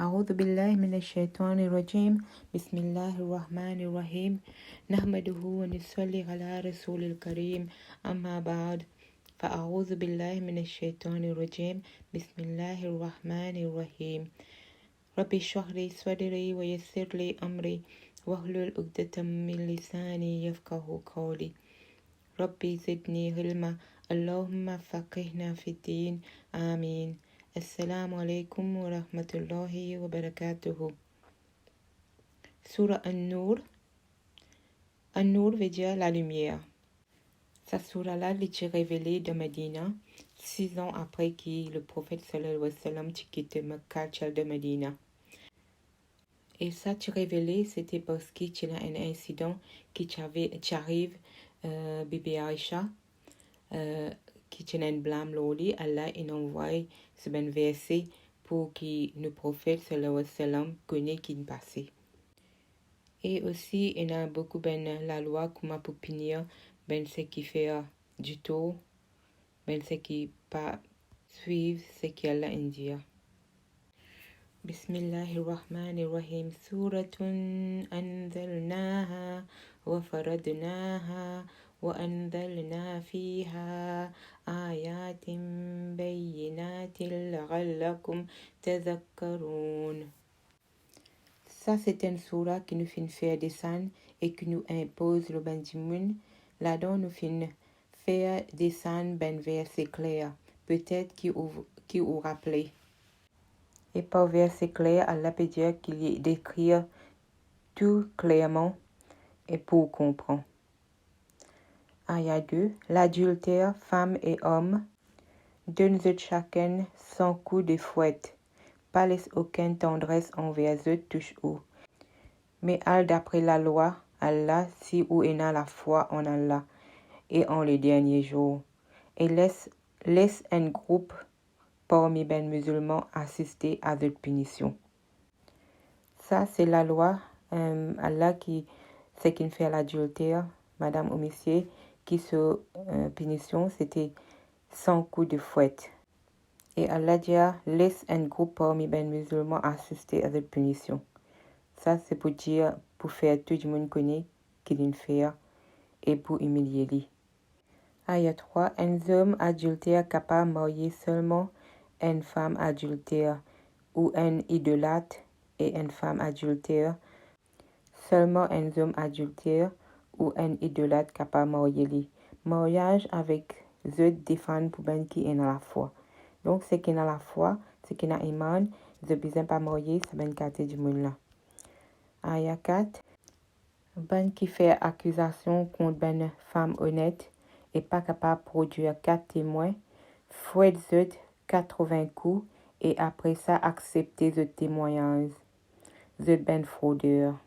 أعوذ بالله من الشيطان الرجيم بسم الله الرحمن الرحيم نحمده ونصلي على رسول الكريم أما بعد فأعوذ بالله من الشيطان الرجيم بسم الله الرحمن الرحيم ربي اشرح لي صدري ويسر لي أمري واحلل عقدة من لساني يفقه قولي ربي زدني علما اللهم فقهنا في الدين آمين. Assalamu alaikum wa rahmatullahi wa barakatuhu. Surah An-Nur. An-Nur veut dire la lumière. Sa surah-là est révélée de Medina, 6 ans après que le prophète sallallahu alayhi wa sallam quitté Mecca de Medina. Et ça révélé, c'était parce qu'il y a un incident qui arrive, Bibi Aisha, qui tient un blâme loli, Allah il envoie ce ben verset pour que le prophète sallallahu alayhi wa sallam connaisse qui passé. Et aussi il y a beaucoup ben la loi comme pour punir ben ce qui fait du tort, ben ce qui pas suivre ce qu'Allah dit. Bismillahirrahmanirrahim. Suratun anzalnaha wa faradnaha وأنزلنا فيها آيات بينات لعلكم تذكرون. Ça, c'est une surah qui nous fait faire descendre et qui nous impose le ben dimoun. Là-dedans, nous fait faire descendre ben verset clair. Peut-être qui vous rappelez. Et par verset clair, Allah peut dire qu'il y décrit tout clairement et pour comprendre. Ayah 2. L'adultère, femme et homme, donne-eux chacun son coup de fouette. Pas laisse aucune tendresse envers eux, touche ou. Mais d'après la loi, Allah, si ou en a la foi en Allah et en les derniers jours. Et laisse un groupe parmi les musulmans assister à cette punition. Ça, c'est la loi. Allah c'est qu'il fait l'adultère, madame ou monsieur, qui se punition, c'était 100 coups de fouette. Et Allah dit, laisse un groupe parmi les musulmans assister à cette punition. Ça, c'est pour dire, pour faire tout le monde connaît qu'il fait et pour humilier lui. Ayah 3. Un homme adultère capable de marier seulement une femme adultère ou un idolâtre et une femme adultère. Seulement un homme adultère ou un idolâtre capable de marier lui. Mariage avec eux défend pour ben qui est dans la foi. Donc, ce qui est dans la foi, ce qui est dans l'iman, ils ont besoin pas marier, c'est ben quartier du monde là. Ayah 4. Ben qui fait accusation contre ben femme honnête et pas capable de produire 4 témoins, fouette eux 80 coups et après ça accepter le témoignage. Eux ben fraudeur.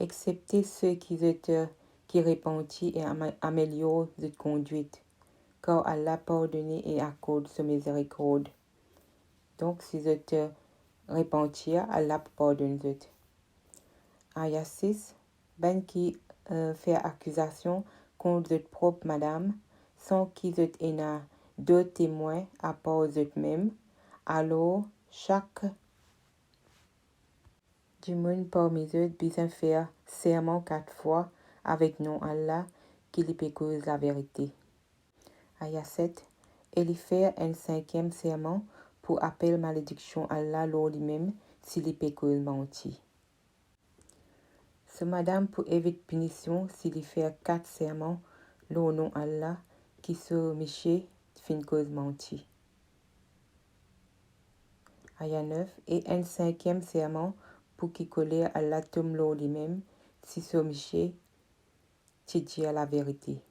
Excepté ceux qui répondent et améliorent cette conduite, car Allah pardonne et accorde sa miséricorde. Donc, si vous repentir, Allah pardonne. Ayah 6. Ben qui fait accusation contre votre propre madame, sans qu'ils aient deux témoins à part eux-mêmes, alors chaque du monde parmi eux besoin faire serment 4 fois avec nom Allah qui lui cause la vérité. Ayah 7. Et lui faire un 5e serment pour appeler malédiction Allah lui-même s'il lui cause menti. Ce madame pour éviter punition s'il lui fait 4 serments au nom Allah qui se miché fin cause menti. Ayah 9. Et un 5e serment pour qui coller Allah tombe lui-même si se miché tu dis la vérité.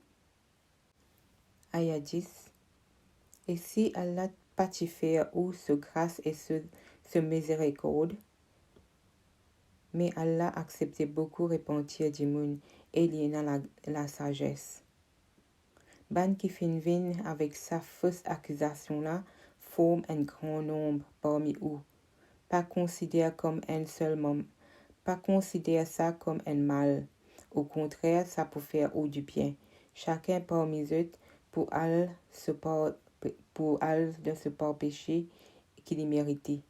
Ayah 10. Et si Allah pas t'y fait ou ce grâce et ce miséricorde, mais Allah acceptait beaucoup repentir du monde et il y a la sagesse. Ban qui fin vin avec sa fausse accusation là forme un grand nombre parmi eux. Pas considère comme un seul membre. Pas considère ça comme un mal. Au contraire, ça peut faire ou du bien. Chacun parmi eux pour aller de ce pas péché qu'il méritait.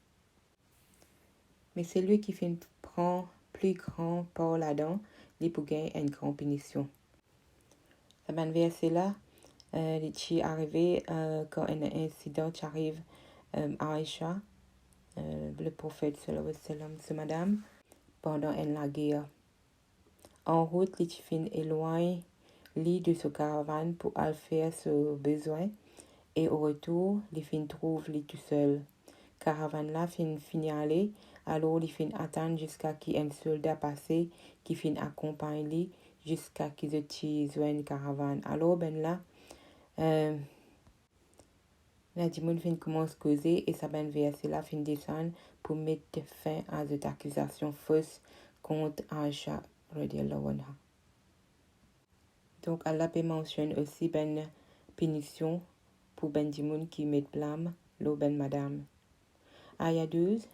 Mais celui qui fin prend plus grand par là-dedans, il pour gagner une grande punition. Ça ben verset là, qui est arrivé quand un incident arrive à Aïcha, le prophète sallallahu alayhi wa sallam, c'est madame, pendant la guerre. En route, il fin éloigne lui de sa caravane pour aller faire ses besoins et au retour, il fin trouve lui tout seul. Caravane là fin aller, alors il fin attendre jusqu'à qu'il un soldat passé qui fin accompagne lui jusqu'à qu'ils aient joint caravane. Alors ben là, la Dimoun fin commence à causer et ça ben verset là fin descendre pour mettre fin à cette accusation fausse contre Aïcha radiallahu anha. Donc Allah peut mentionner aussi ben punition pour ben Dimoun qui met blâme l'eau ben madame. Aya 12,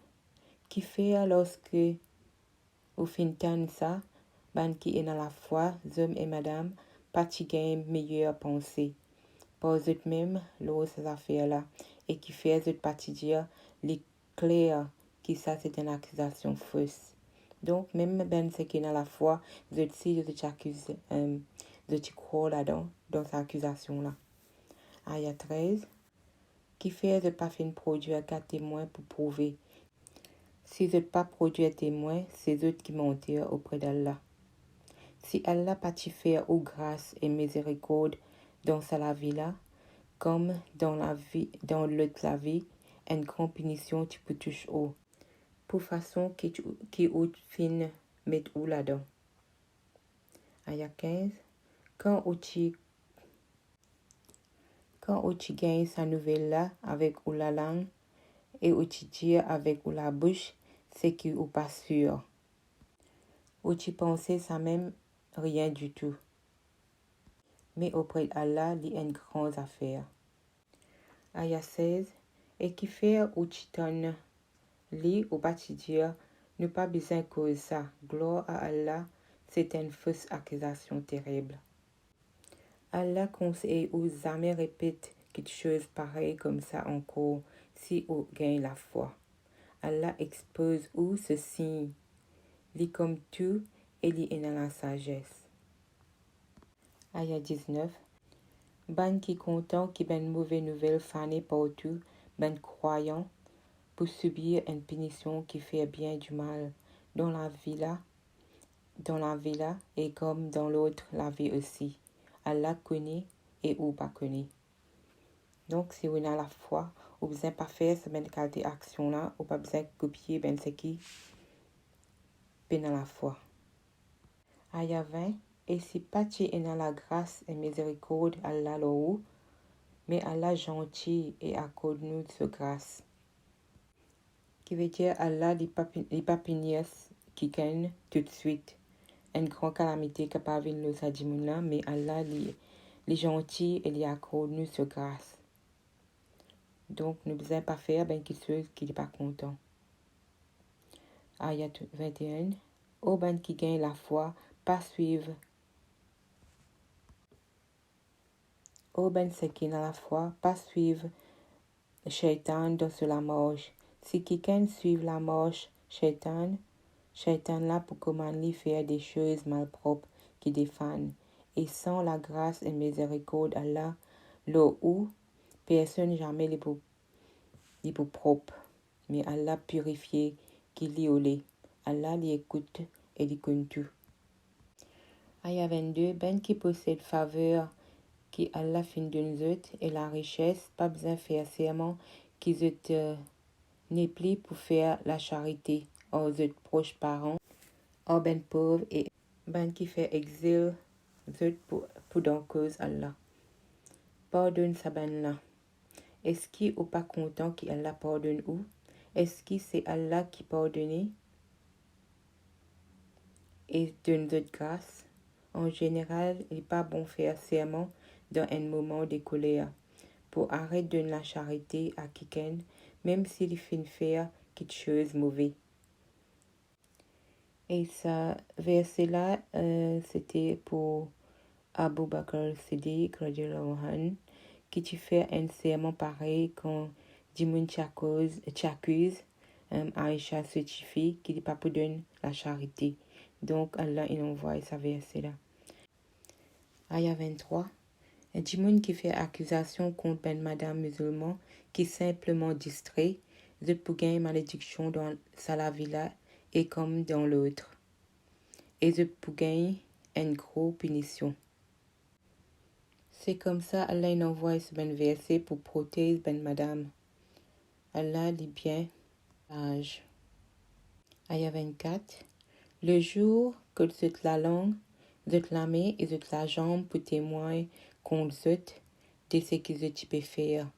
qui fait lorsque au fin tan ça, ben qui est dans la foi, hommes et madame, pas qui gagne meilleure pensée. Pas eux même l'eau ces affaires-là, et qui fait eux partie dire les clairs qui ça c'est une accusation fausse. Donc même ben ce qui est dans la foi, eux si eux t'accusent, eux tu crois là-dedans, dans cette accusation-là. Aya 13, qui fait eux pas fin produire 4 témoins pour prouver. Si eux pas produire témoins, c'est eux qui mentir auprès d'Allah. Si Allah pas t'y faire ou grâce et miséricorde dans sa vie-là, comme dans l'autre la vie, une grande punition tu peux toucher au. Pour façon qui ou fin mettre ou là-dedans. Aya 15. Quand tu gagnes sa nouvelle là avec ou la langue et où tu dis avec ou la bouche, c'est qui ou pas sûr. Ou tu pensais ça même rien du tout. Mais auprès d'Allah, il y a une grande affaire. Aya 16. Et qui fait ou tu donnes, li ou pas tu dire, ne pas besoin cause ça. Gloire à Allah, c'est une fausse accusation terrible. Allah conseille ou jamais répète quelque chose pareil comme ça encore, si ou gagne la foi. Allah expose ou ce signe, li comme tout, et li est dans la sagesse. Aya 19. Ben qui content qui ben mauvaise nouvelle fané partout, ben croyant pour subir une punition qui fait bien du mal dans la villa et comme dans l'autre la vie aussi. Allah connaît et ou pas connaît. Donc si on a la foi, on besoin pas faire ce ben qualité action là, ou pas besoin copier ben ce qui ben dans la foi. Aya 20. Et si pas tu es dans la grâce et miséricorde Allah l'eau, mais Allah gentil et accorde-nous de grâce. Qui veut dire Allah n'est pas punir qui gagne tout de suite. Une grande calamité capable de nous adimouna, mais Allah est gentil et il accorde-nous de grâce. Donc nous ne devons pas faire ben quelque chose qui n'est pas content. Ayat 21. Ô ben qui gagne la foi, pas suivre. Ô ben ce qui dans la foi, pas suivre Shaitan dans la marche. Si quelqu'un suit la marche Shaitan là pour commander faire des choses malpropres qui défendent. Et sans la grâce et miséricorde Allah, là où personne jamais les pour propre. Mais Allah purifié qui l'y Allah l'y écoute et l'y connaît tout. Aya 22. Ben qui possède faveur qui Allah fin d'une autres et la richesse, pas besoin de faire serment qu'ils n'est plus pour faire la charité aux autres proches parents, aux ben pauvres et ben qui fait exil pour dans cause Allah. Pardonne sa ben là. Est-ce qu'il ou pas content qu'Allah pardonne ou? Est-ce que c'est Allah qui pardonne et donne d'autres grâce? En général, il n'est pas bon faire serment dans un moment de colère pour arrêter de la charité à quelqu'un, même s'il fait faire quelque chose de mauvais. Et ça, verset-là, c'était pour Abu Bakr Siddiq, qui tu fais un serment pareil quand Dimoun t'accuse, Aïcha certifie qu'il n'est pas pour donner la charité. Donc, Allah, il envoie sa verset là. Ayah 23. Un djimoun qui fait accusation contre ben madame musulman qui simplement distrait, je peux gagner malédiction dans sa villa et comme dans l'autre. Et je peux gagner une grosse punition. C'est comme ça Allah il envoie ce ben verset pour protéger ben madame. Allah dit bien sage. Ayah 24. Le jour que toute la langue, toute la main et toute la jambe pour témoigner contre zut de ce que tu peux faire.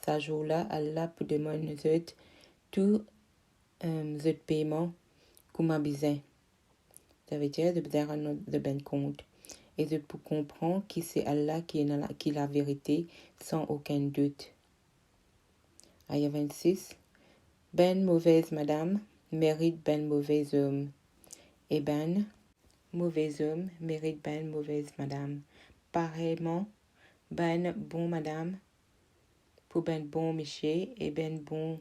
Ce jour-là, Allah peut demander zut tout zut paiement comme a besoin. Ça veut dire de besoin de ben compte. Et je peux comprendre que c'est Allah qui est la vérité sans aucun doute. Ayah 26. Ben mauvaise madame mérite ben mauvais homme. Et ben mauvais homme mérite ben mauvaise madame. Pareillement, ben bon madame pour ben bon monsieur et ben bon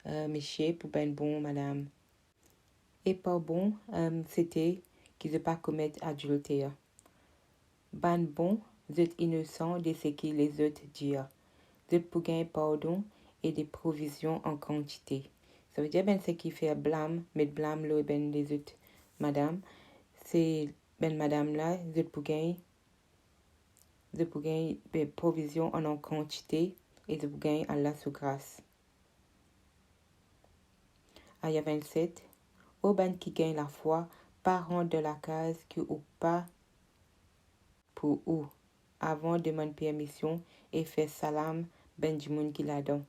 monsieur pour ben bon madame. Et pas bon, c'était qu'ils ne pas commettre adultère. Ben bon, vous êtes innocent de ce que les autres disent. Vous êtes pour gagner pardon et des provisions en quantité. Ça veut dire ben ce qui fait blâme, mettre blâme là ben les autres madame. C'est ben madame là, vous êtes pour gagner des provisions en quantité et de pour gagner Allah sous grâce. Ayah 27. Au ben qui gagne la foi, parents de la case qui ou pas pour ou avant demande permission et fait salam ben du monde qui l'a donné.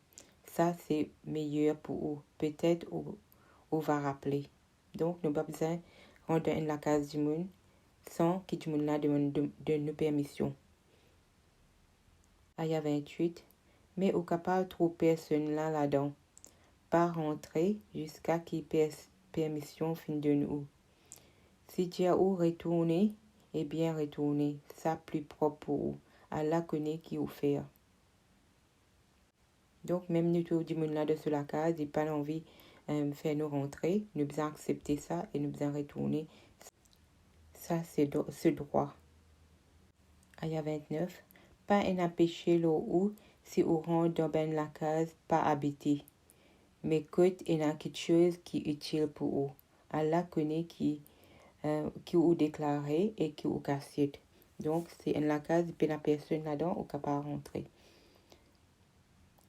Ça c'est meilleur pour ou peut-être ou va rappeler. Donc nous pas besoin rentrer dans la case du monde sans que du monde là demande de nous permission. Ayah 28. Mais au capable trop personne là-dedans. Pas rentrer jusqu'à qu'il permission fin de nous. Si Dieu ou retourner, et bien retourner, ça plus propre pour vous. Allah connaît qui vous fait. Donc même nous tout du monde là de sur la case, il pas envie faire nous rentrer, nous besoin accepter ça et nous besoin retourner. Ça c'est ce droit. Ayah 29. Pas un péché l'eau ou si on rentre dans ben la case pas habité. Mais écoute, il y a quelque chose qui est utile pour vous. Allah connaît qui vous déclaré et qui vous cassé. Donc, c'est en la case, il y a personne là-dedans ou capable de rentrer.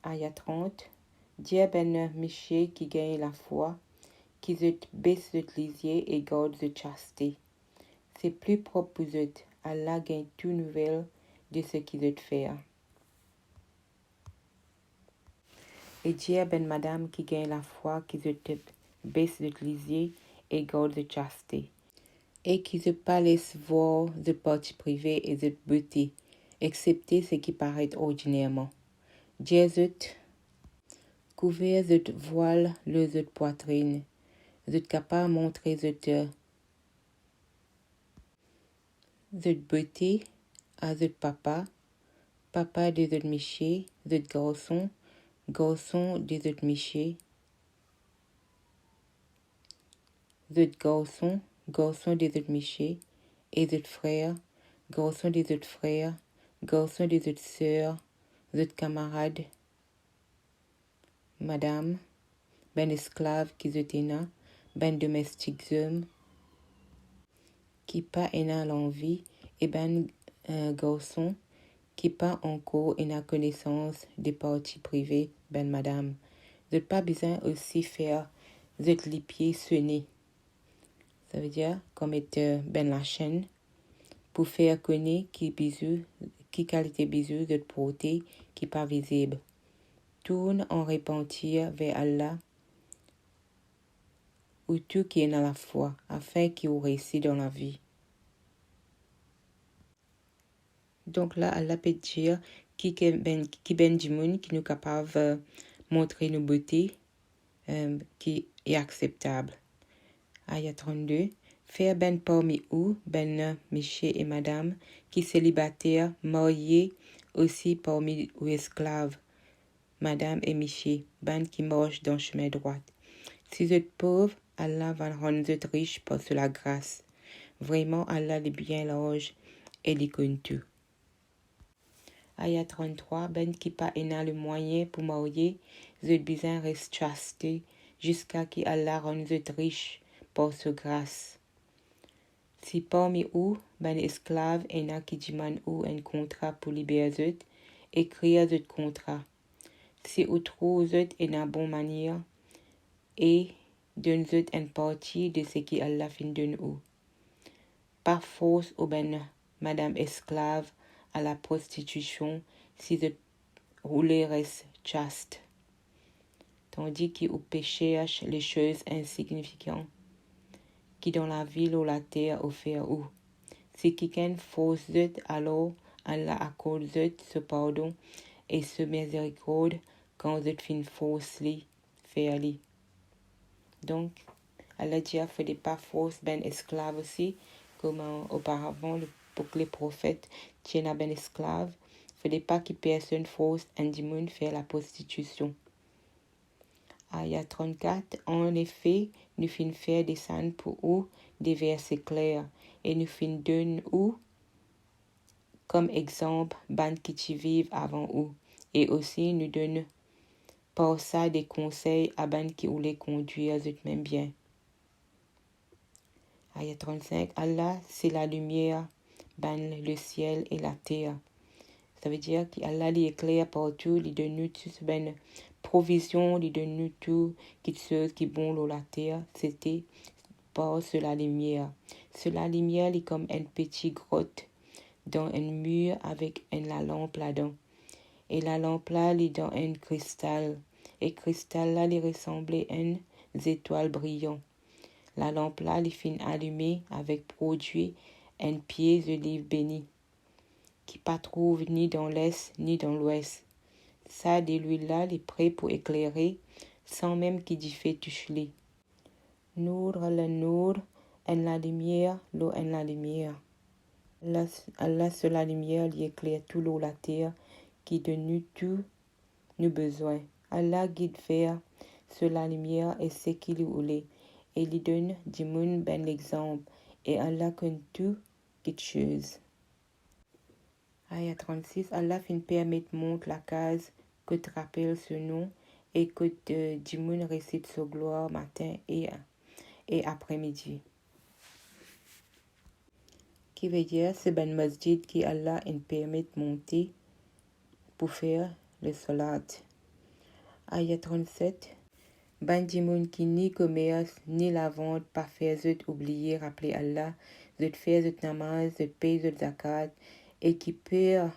Ayah 30. Dieu ben Miché qui gagne la foi, qui se baisse de lisier et garde de chasteté. C'est plus propre pour eux. Allah gagne tout nouvelle de ce qu'ils veulent faire. Et Dieu ben madame qui gagne la foi, qui se baisse de lisier et garde de chasteté. Et qui se pas laisse voir de partie privée et de beauté, excepté ce qui paraît ordinairement. Jésus couvert de voile le de poitrine, de capable montrer de beauté à de papa de miché, de garçon de miché, de garçon des autres michés, et des frères, garçons des autres frères, garçons des autres sœurs, des autres camarades, madame, ben esclaves qui étaient là, ben domestiques hommes, qui pas en l'envie, et ben garçons, qui pas encore en connaissance des parties privées, ben madame. Vous n'avez pas besoin aussi faire les pieds sonner. Ça veut dire comme être ben la chaîne pour faire connaître qui bisou, qui qualité bisou de porter qui pas visible. Tourne en repentir vers Allah ou tout qui est dans la foi afin qu'il réussisse dans la vie. Donc là, Allah peut dire qui ben du monde qui nous capable de montrer nos beautés qui est acceptable. Ayah 32. Faire ben parmi ou, ben monsieur et madame, qui célibataires, mariés aussi parmi ou esclaves, madame et monsieur, ben qui marchent dans le chemin droit. Si vous êtes pauvre, Allah va rendre vous riche par la grâce. Vraiment, Allah est bien large et il connaît tout. Ayat 33, ben qui pas ena le moyen pour marier, vous besoin reste chaste jusqu'à ce qu'Allah rende vous riche par sa grâce. Si parmi vous, ben esclave ena qui demande ou un contrat pour libérer vous, écrire ce contrat. Si vous trouvez une bonne manière et donnez une partie de ce que Allah fin donne ou. Par force ou ben madame esclave à la prostitution si vous roulez reste chaste. Tandis que vous péchez les choses insignifiantes qui dans la ville ou la terre offert ou. Si quelqu'un force vous, alors Allah accorde vous ce pardon et ce miséricorde quand vous fin force li, faire li. Donc, Allah dit fait des pas force ben esclave aussi, comme auparavant pour que les prophètes tiennent ben esclave. Fait des pas qui personne force un démon faire la prostitution. Ayat 34, en effet, nous fin faire descendre pour eux des versets clairs et nous fin donner ou comme exemple ban qui vivent avant eux et aussi nous donne par ça des conseils à ban qui voulaient conduire eux-mêmes bien. Ayat 35, Allah c'est la lumière, ban le ciel et la terre. Ça veut dire qu'Allah lui éclaire partout, lui donne nous tout ben provision, lui donne nous tout quelque chose qui est bon dans la terre. C'était par la lumière. La lumière est comme une petite grotte dans un mur avec la lampe là-dedans. Et la lampe là, est dans un cristal. Et cristal là, il ressemblait à une étoile brillante. La lampe là, il fin allumée avec produit un pied d'olive béni qui pas trouve ni dans l'est ni dans l'ouest. Ça de l'huile là, il est prêt pour éclairer sans même qu'il y fait toucher. Nour la nour en la lumière, l'eau en la lumière. Allah sur la lumière, il éclaire tout l'eau la terre qui donne nous tout nos besoins. Allah guide vers sur la lumière et ce qu'il voulait. Et il donne du monde ben l'exemple. Et Allah connaît tout quelque chose. Ayat 36, Allah fin permettre montre la case que te rappelle ce nom et que du monde récite sa gloire matin et après-midi. Qui veut dire c'est ben masjid qui Allah en permet de monter pour faire le salat. Ayat 37. Ben du monde qui ni commerce ni la vente pas faire zut oublier rappeler Allah, zut faire zut namaz, zut payer zut zakat et qui perd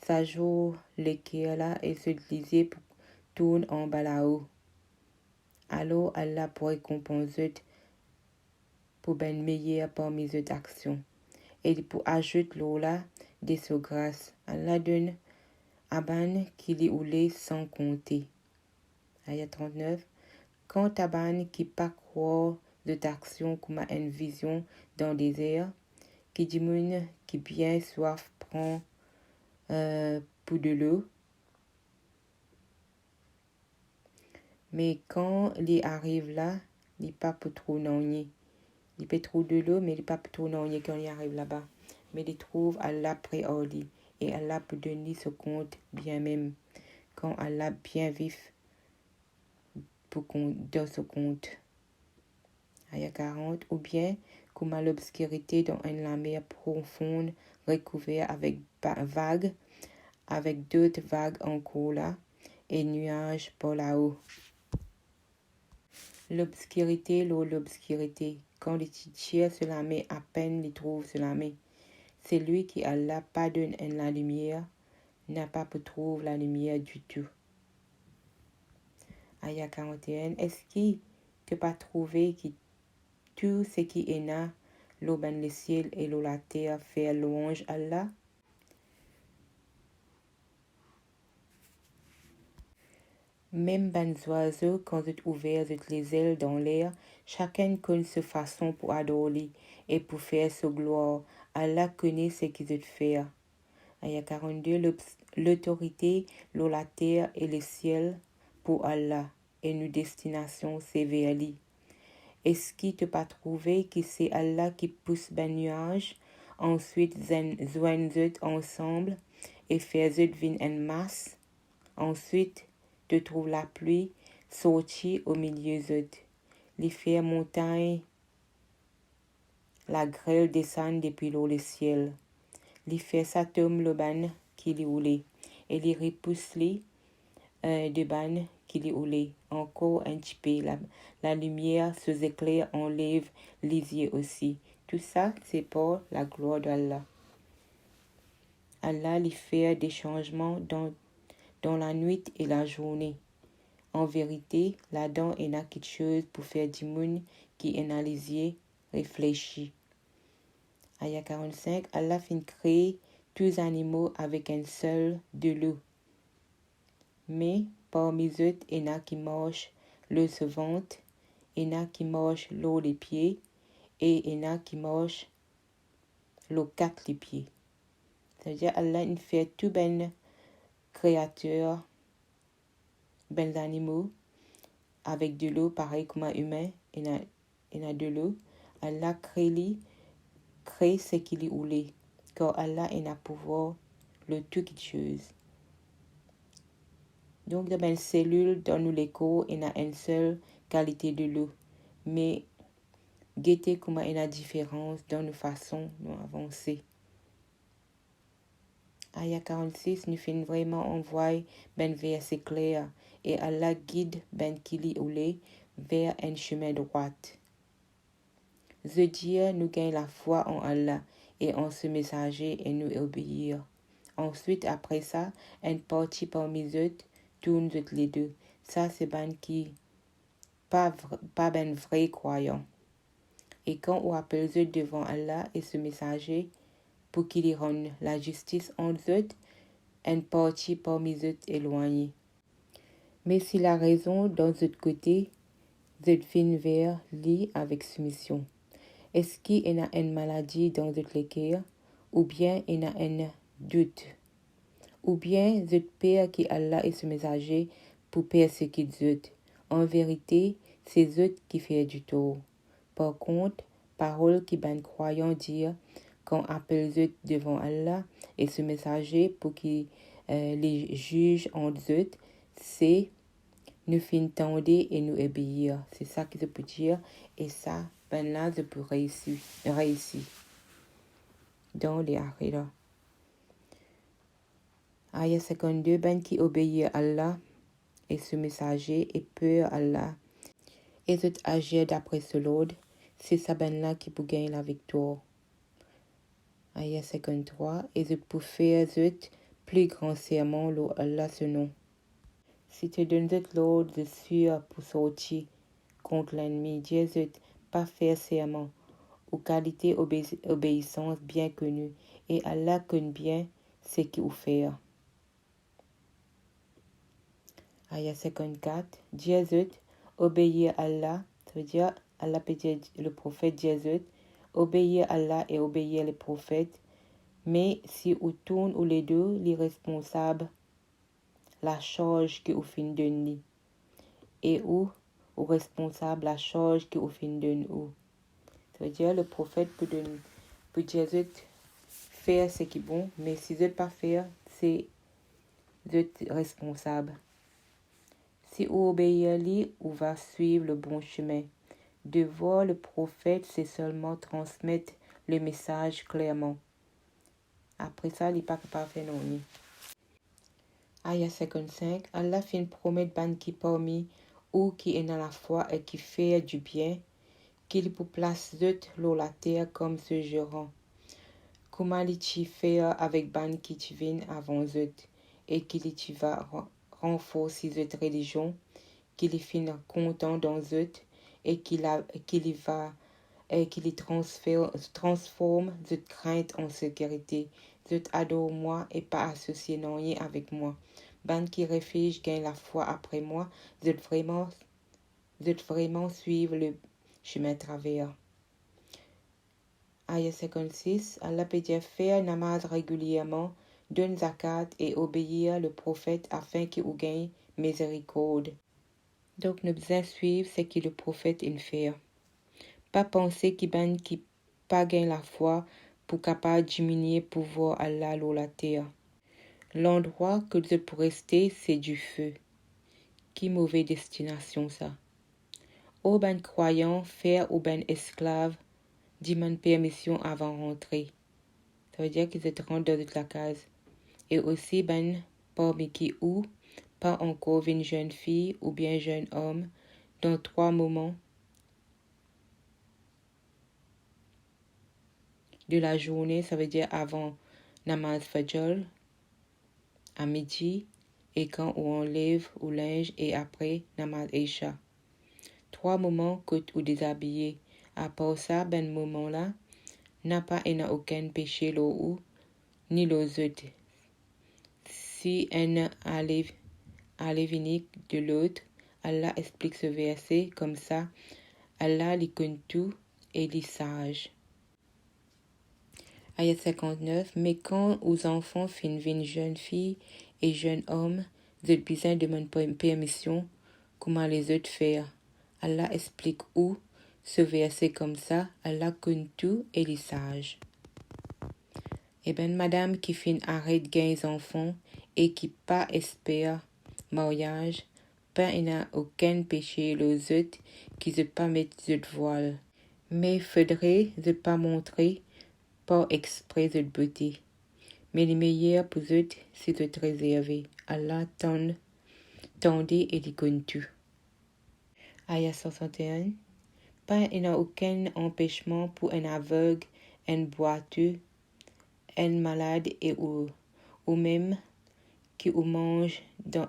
sa jour lesquels là et se lisait pour tourner en bas là-haut. Alors Allah pourrait compenser pour ben meilleur parmi les actions. Et pour ajouter l'eau là de sa grâce. Allah donne à ban qui les oulait sans compter. Ayat 39. Quant à ban qui pas croire de action comme une vision dans le désert, qui diminue, qui bien soif prend pour de l'eau. Mais quand il arrive là, il n'est pas pour trop n'ennuyer. Il peut trouver de l'eau, mais il n'est pas pour trop n'ennuyer quand il arrive là-bas. Mais il trouve Allah près à lui. Et Allah peut donner ce compte bien même. Quand Allah bien vif pour dans ce compte. Ayat 40. Ou bien, comme à l'obscurité dans une mer profonde, recouverte avec vagues, avec d'autres vagues encore là, et nuages par là-haut. L'obscurité, l'obscurité. Quand les tire sur la mer, à peine les trouve sur la mer. C'est lui qui Allah pas donne la lumière, n'a pas pour trouver la lumière du tout. Ayat 41. Est-ce qu'il te pas trouvé que tout ce qui est là, l'eau ben le ciel et l'eau la terre, fait louange à Allah? Même ben oiseaux, quand ils ouvrent les ailes dans l'air, chacun connaît sa façon pour adorer et pour faire sa gloire. Allah connaît ce qu'ils veulent faire. Ayat 42, l'autorité, l'eau, la terre et le ciel pour Allah. et nous destination c'est vers lui. Est-ce qui te pas trouvé que c'est Allah qui pousse ben nuage, ensuite joignent ensemble et fait vin en masse, ensuite te trouve la pluie sortie au milieu d'eux, les faire montagne, la grêle descend depuis le ciel, les fait ça tombe le ban qui les roulait, et les repousse les de ban qui les roulait, encore un petit peu, la lumière se éclaire, enlève les yeux aussi. Tout ça, c'est pour la gloire d'Allah. Allah lui fait des changements dans la nuit et la journée. En vérité, là-dedans, il y a quelque chose pour faire du monde qui analyse, réfléchit. Ayah 45, Allah fin créer tous les animaux avec un seul de l'eau. Mais parmi eux, il y en a qui marchent le ventre, il y en a qui marchent l'eau les pieds, et il y en a qui marchent l'eau quatre les pieds. C'est-à-dire Allah il fait tout ben créateur, ben animaux, avec de l'eau, pareil comme un humain, il y a de l'eau. Allah crée ce qu'il est oulé, car Allah il a pouvoir le tout quelque chose. Donc dans une cellule, dans nous l'écho, il y a une seule qualité de l'eau. Mais guettez comment il y a différence dans nos façons d'avancer. Ayah 46 nous fait vraiment envoyer ben verset clair et Allah guide ben kili oulé vers un chemin droit. Je dis nous gagnons la foi en Allah et en ce messager et nous obéir. Ensuite après ça, une partie parmi eux tourne les deux. Ça c'est ben qui pas ben vrai croyant. Et quand on appelle eux devant Allah et ce messager pour qu'il rende la justice entre eux, une partie parmi eux éloignée. Mais si la raison dans l'autre côté, eux fin vers lui avec soumission. Est-ce qu'il y a une maladie dans l'autre cœur, ou bien il y a un doute, ou bien eux père qui Allah et ce messager pour persécuter eux. En vérité, c'est eux qui font du tort. Par contre, parole qui ben croyant dire qu'on appelle eux devant Allah et ce messager pour qu'il les juge en eux, c'est nous fin tendre et nous obéir. C'est ça que je peux dire. Et ça, ben là, je peux réussir dans les akhira. Ayah 52, ben qui obéit à Allah et ce messager et peur Allah et tout agir d'après ce l'ordre, c'est ça ben là qui peut gagner la victoire. Ayah 53, et je peux faire plus grand serment l'eau Allah ce nom. Si tu donnes l'ordre de suivre pour sortir contre l'ennemi, Dieu pas faire serment, ou qualité obéissance bien connue, et Allah connaît bien ce qu'il vous fait. Ayah 54, Dieu obéir à Allah, ça veut dire Allah peut dire le prophète Dieu obéir à Allah et obéir les prophètes, mais si vous tournez ou les deux, les responsables, la charge que vous fin donner et ou responsable la charge que vous fin donner ou. Ça veut dire le prophète peut dire faire ce qui est bon, mais si vous ne pas faire, c'est responsable. Si vous obéissez, vous va suivre le bon chemin. Devoir le prophète, c'est seulement transmettre le message clairement. Après ça, il n'est pas capable de faire non. Ayah 55, Allah fin promettre ban qui parmi ou qui est dans la foi et qui fait du bien, qu'il peut placer l'eau la terre comme ce gérant. Comment il fait avec ban qui tu viens avant eux et qu'il va renforcer cette religion, qu'il finit content dans eux et qu'il transforme cette crainte en sécurité. Zut adore moi et pas associé non rien avec moi. Ban qui réfugie gagne la foi après moi. Zut vraiment suivre le chemin travers. Ayah 56, Allah peut dire faire namaz régulièrement, donne zakat et obéir le prophète afin qu'il gagne miséricorde. Donc, nous besoin suivre ce que le prophète il fait. Pas penser qu'il ben qui pas gagne la foi pour capable diminuer pouvoir Allah sur la terre. L'endroit que je peux rester, c'est du feu. Qui mauvaise destination ça? Ou ben croyant, faire ou ben esclave, demande permission avant rentrer. Ça veut dire qu'ils se rentrent dans toute la case. Et aussi ben parmi qui ou pas encore une jeune fille ou bien jeune homme dans 3 moments de la journée, ça veut dire avant namaz fajr, à midi, et quand on lève ou linge, et après namaz isha. 3 moments que ou déshabillé. À part ça, ben moment-là, n'a pas et n'a aucun péché l'eau ou, ni l'aux autres. Si un allait venir de l'autre, Allah explique ce verset comme ça. Allah les connaît tout et les sage. Ayat 59. Mais quand aux enfants viennent jeune fille et jeune homme, vous êtes besoin de demander permission, comment les autres faire. Allah explique où ce verset comme ça. Allah connaît tout et les sage. Et ben madame qui fin arrête gain enfants et qui pas espère mariage, pas n'a aucun péché les autres qui ne pas mettre de voile. Mais faudrait ne pas montrer par exprès de beauté. Mais les meilleurs pour eux, c'est de réserver. Allah tendez et dit connaît tout. Ayat 61. Pas il n'y a aucun empêchement pour un aveugle, un boiteux, un malade et ou même qui ou mange dans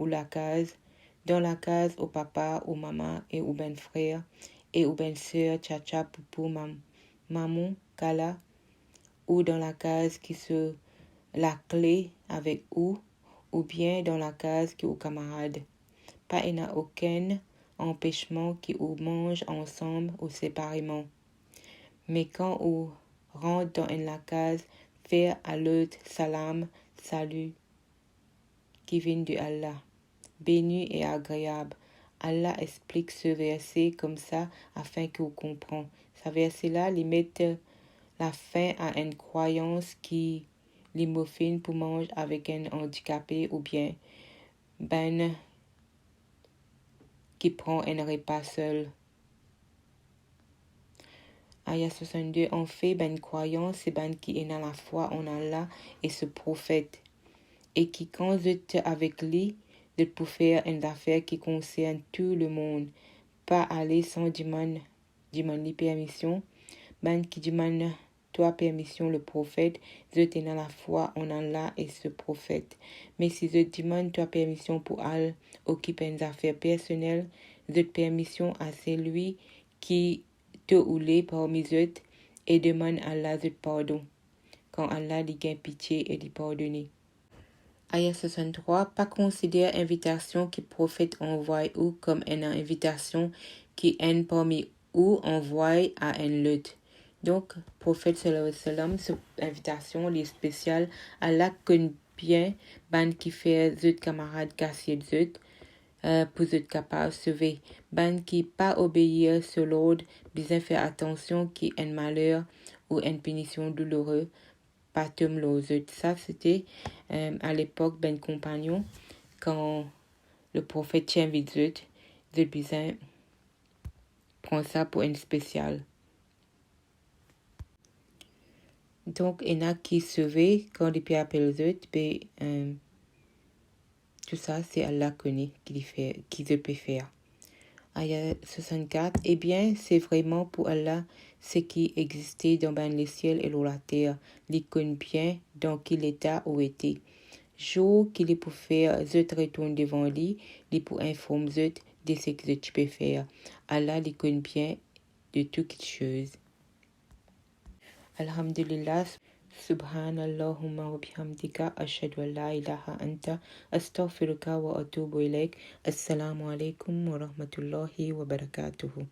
la case au papa ou maman et ou ben frère et ou ben sœur, tcha poupou, maman, kala, ou dans la case qui se la clé avec ou bien dans la case qui ou camarade. Pas il n'y a aucun empêchement qui ou mange ensemble ou séparément. Mais quand ou rentre dans la case, faire à l'autre salam, salut, qui vient de Allah, béni et agréable. Allah explique ce verset comme ça afin que vous compreniez. Ce verset-là, il met la fin à une croyance qui l'imofine pour manger avec un handicapé ou bien ben qui prend un repas seul. Ayat 62, en fait, ben croyance, c'est ben qui est dans la foi en Allah et ce prophète. Et qui quand vous êtes avec lui, de pour faire une affaire qui concerne tout le monde. Pas aller sans demander permission. Ben qui demande toi permission le prophète, vous êtes dans la foi en Allah et ce prophète. Mais si je demande toi permission pour aller occuper une affaire personnelle, vous êtes permission à celui qui te oulé parmi eux et demande à Allah de pardon. Quand Allah lui gagne pitié et lui pardonne. Ayat 63, pas considère invitation qui prophète envoie ou comme une invitation qui un parmi ou envoie à un lot. Donc, prophète sallallahu alayhi wa sallam, cette invitation est spéciale. Allah connaît bien ban qui fait zut camarades cassier zut pour zut capable sauver. Ban qui pas obéir sur l'ordre, bien faire attention qui un malheur ou une punition douloureuse. Patum l'autre. Ça, c'était à l'époque ben compagnon quand le prophète tient visite, de besoin prend ça pour une spéciale. Donc, il y en a qui sauvé quand il peut appeler les autres, ben, tout ça, c'est Allah connaît qui peut faire. Ayat 64, eh bien, c'est vraiment pour Allah ce qui existait dans ben les ciels et la terre, il connaît bien dans quel état où était. Jour qu'il est pour faire, je retourne devant lui, il pour informer de ce que tu peux faire. Allah il connaît bien de toutes choses. Alhamdulillah. Subhanallahumma wa bihamdika ashhadu an la ilaha anta astaghfiruka wa atubu ilaik. Assalamu alaikum wa rahmatullahi wa barakatuhu.